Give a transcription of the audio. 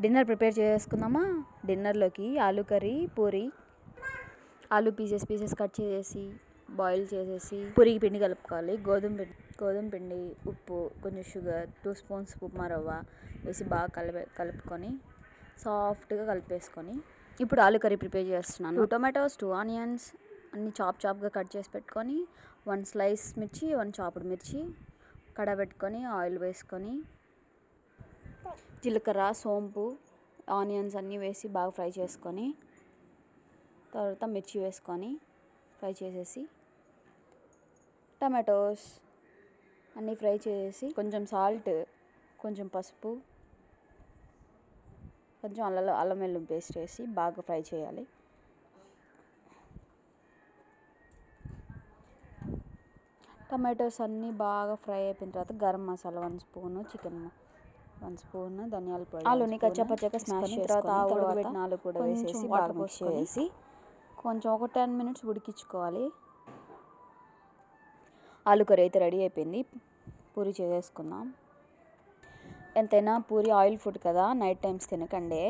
Dinner prepare చేసుకుందామా. డిన్నర్లోకి ఆలూ కర్రీ, పూరి. ఆలూ పీసెస్ కట్ చేసేసి బాయిల్ చేసేసి పూరికి పిండి కలుపుకోవాలి. గోధుమ పిండి, ఉప్పు, కొంచెం షుగర్, 2 స్పూన్స్ ఉప్మా రవ్వ వేసి బాగా కలుపుకొని సాఫ్ట్గా కలిపేసుకొని ఇప్పుడు ఆలూ కర్రీ ప్రిపేర్ చేస్తున్నాను. 2 టొమాటోస్, 2 ఆనియన్స్ అన్ని చాప్గా కట్ చేసి పెట్టుకొని 1 స్లైస్ మిర్చి, 1 చాప్డ్ మిర్చి కడబెట్టుకొని ఆయిల్ వేసుకొని జీలకర్ర, సోంపు, ఆనియన్స్ అన్నీ వేసి బాగా ఫ్రై చేసుకొని తర్వాత మిర్చి వేసుకొని ఫ్రై చేసేసి టమాటోస్ అన్నీ ఫ్రై చేసేసి కొంచెం సాల్ట్, కొంచెం పసుపు, కొంచెం అల్లం వెల్లుల్లి పేస్ట్ వేసి బాగా ఫ్రై చేయాలి. టమాటోస్ అన్నీ బాగా ఫ్రై అయిపోయిన తర్వాత garam masala 1 spoon, chicken 1 spoon, ధనియాల పొడి, ఆలుని కచ్చపచ్చగా స్మాష్ తర్వాత ఉడకబెట్టిన ఆలు కూడా వేసేసి బాగా మిక్స్ చేసి కొంచెం ఒక 10 మినిట్స్ ఉడికించుకోవాలి. ఆలు కర్రీ అయితే రెడీ అయిపోయింది. పూరి చేసేసుకుందాం. ఎంతైనా పూరి ఆయిల్ ఫుడ్ కదా, నైట్ టైమ్స్ తినకండి.